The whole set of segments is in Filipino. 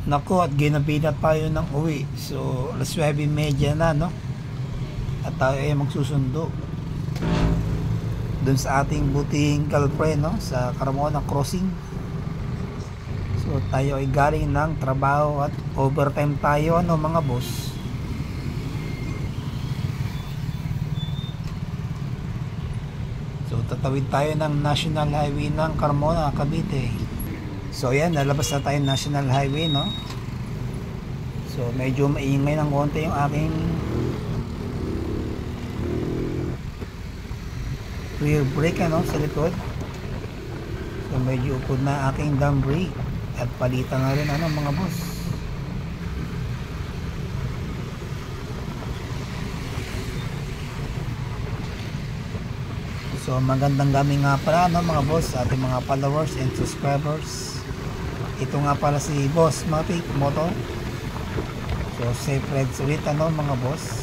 Naku, at ginabi na tayo ng uwi. So, alas 9:30 na, no? At tayo ay magsusundo dun sa ating buting girlfriend, no? Sa Carmona Crossing. So, tayo ay galing ng trabaho at overtime tayo, ano, mga boss. So, tatawid tayo ng National Highway ng Carmona, Cavite. So ayan, nalabas na tayo National Highway, no? So medyo maingay ng konti yung aking rear brake, ano, sa likod. So medyo upod na aking drum brake. At palitan na rin, ano, mga boss. So magandang gabi nga pala, no, mga boss, sa ating mga followers and subscribers. Ito nga pala si Boss Matic Moto. So safe rides ulit, ano, mga boss,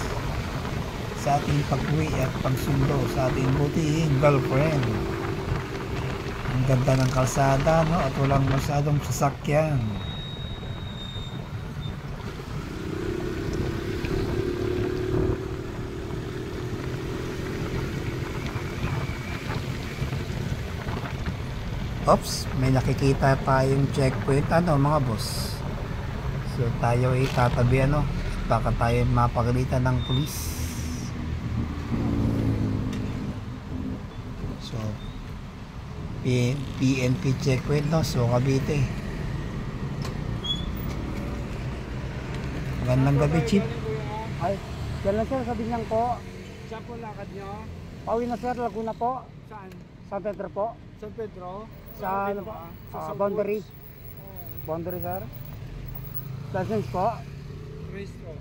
sa ating pag-uwi at pagsundo sa ating buting girlfriend. Ang ganda ng kalsada, no, at walang masyadong sasakyan. Oops, may nakikita tayong checkpoint, ano, mga boss. So tayo ay tatabi, ano, baka tayo mapagalitan ng pulis. So PNP checkpoint, no, so Cavite. Magandang gabi, Chief. Ay, yan lang sir, sabi niyan po. Saan po lakad nyo? Pauwi na sir, Laguna po. Saan? San Pedro po. San Pedro? Sa ano po? Boundary. Boundary sir. License po. Registro.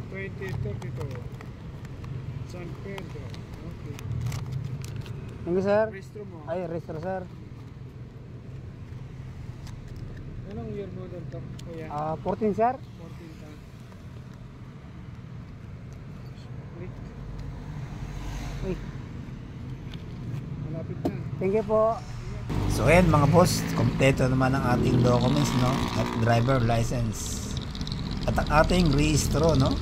2032. San Pedro. Okay. Thank you sir. Registro mo? Ay, register sir. Anong year model to, kuya? 14 sir. 14 ka. Click. Uy, Malapit na. thank you po. So ayan, mga boss, kompleto naman ang ating documents, no, at driver license at ang ating rehistro, no.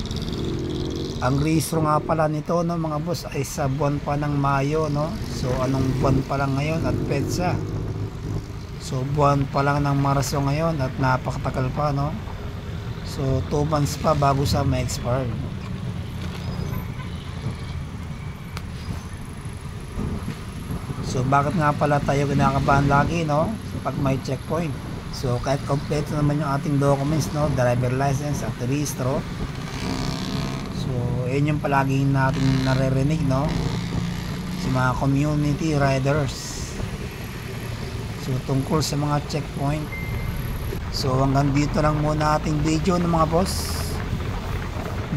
Ang rehistro nga pala nito, no, mga boss, ay sa buwan pa ng Mayo, no. So anong buwan pa lang ngayon at petsa? So buwan pa lang ng Marso ngayon at napakatagal pa, no. So 2 months pa bago sa ma-expire. So bakit nga pala tayo kinakabahan lagi, no, pag may checkpoint? So kahit kompleto naman yung ating documents, no, driver license at rehistro. So yun yung palaging natin naririnig, no, sa mga community riders. So tungkol sa mga checkpoint. So hanggang dito lang muna ating video, ng mga boss.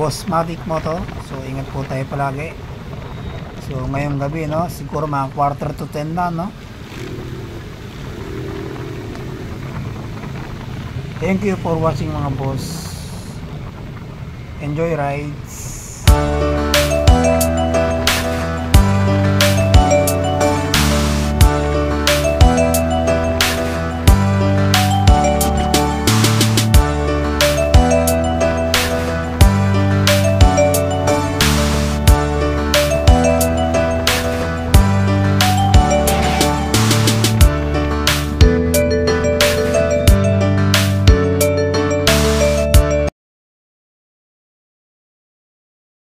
Boss Matic Moto. So ingat po tayo palagi. So ngayong gabi, no, siguro mga 9:45 na, no. Thank you for watching, mga boss. Enjoy rides.